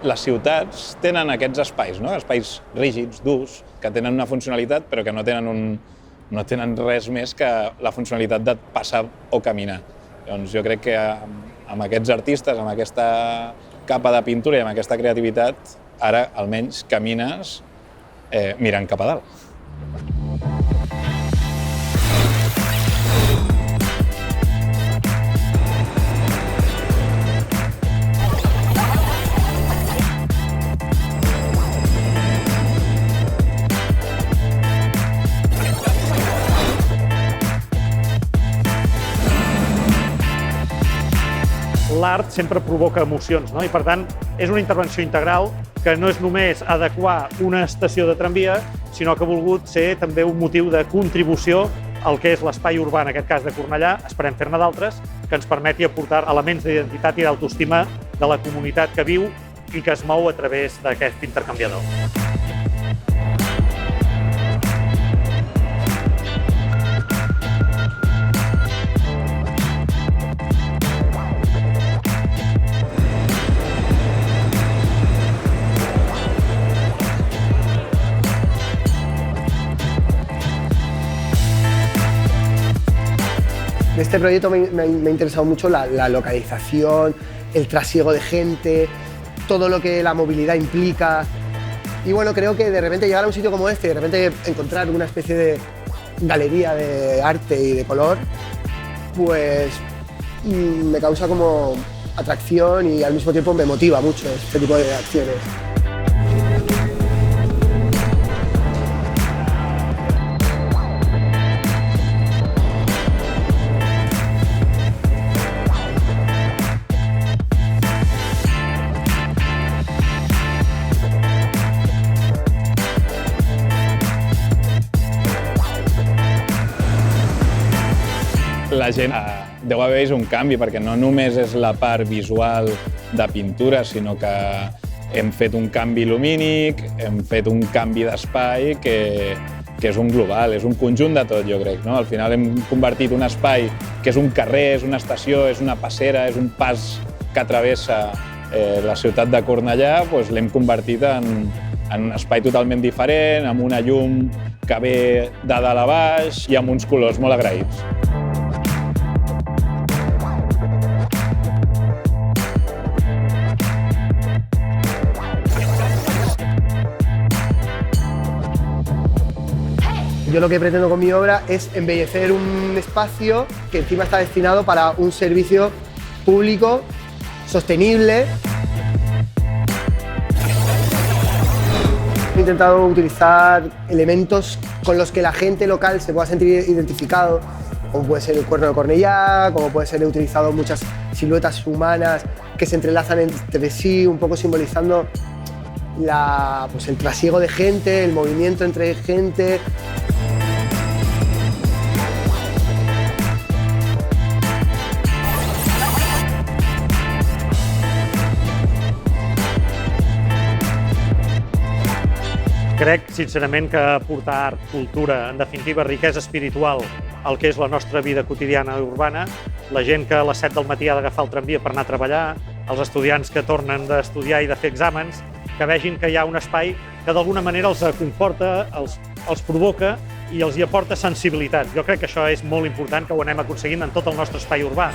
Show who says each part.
Speaker 1: les ciutats tenen aquests espais, no? Espais rígids, durs, que tenen una funcionalitat però que no tenen res més que la funcionalitat de passar o caminar. Doncs jo crec que amb aquests artistes, amb aquesta capa de pintura i amb aquesta creativitat, ara almenys camines mirant cap a dalt.
Speaker 2: L'art sempre provoca emocions, no? I per tant és una intervenció integral que no és només adequar una estació de tramvia, sinó que ha volgut ser també un motiu de contribució al que és l'espai urbà, en aquest cas de Cornellà, esperem fer-ne d'altres, que ens permeti aportar elements d'identitat i d'autoestima de la comunitat que viu i que es mou a través d'aquest intercanviador.
Speaker 3: En este proyecto me ha interesado mucho la localización, el trasiego de gente, todo lo que la movilidad implica. Y bueno, creo que de repente llegar a un sitio como este, de repente encontrar una especie de galería de arte y de color, pues me causa como atracción y al mismo tiempo me motiva mucho este tipo de acciones.
Speaker 1: La gent deu haver vist un canvi, perquè no només és la part visual de pintura, sinó que hem fet un canvi lumínic, hem fet un canvi d'espai que és un global, és un conjunt de tot, jo crec. Al final hem convertit un espai que és un carrer, és una estació, és una passera, és un pas que travessa la ciutat de Cornellà, l'hem convertit en un espai totalment diferent, amb una llum que ve de dalt a baix i amb uns colors molt agraïts.
Speaker 3: Yo lo que pretendo con mi obra es embellecer un espacio que encima está destinado para un servicio público, sostenible. He intentado utilizar elementos con los que la gente local se pueda sentir identificado, como puede ser el cuerno de Cornellà, como puede ser, he utilizado muchas siluetas humanas que se entrelazan entre sí, un poco simbolizando el trasiego de gente, el movimiento entre gente.
Speaker 2: Crec, sincerament, que portar art, cultura, en definitiva, riquesa espiritual al que és la nostra vida quotidiana i urbana, la gent que a les 7 del matí ha d'agafar el tramvia per anar a treballar, els estudiants que tornen d'estudiar i de fer exàmens, que vegin que hi ha un espai que d'alguna manera els conforta, els provoca i els hi aporta sensibilitat. Jo crec que això és molt important, que ho anem aconseguint en tot el nostre espai urbà.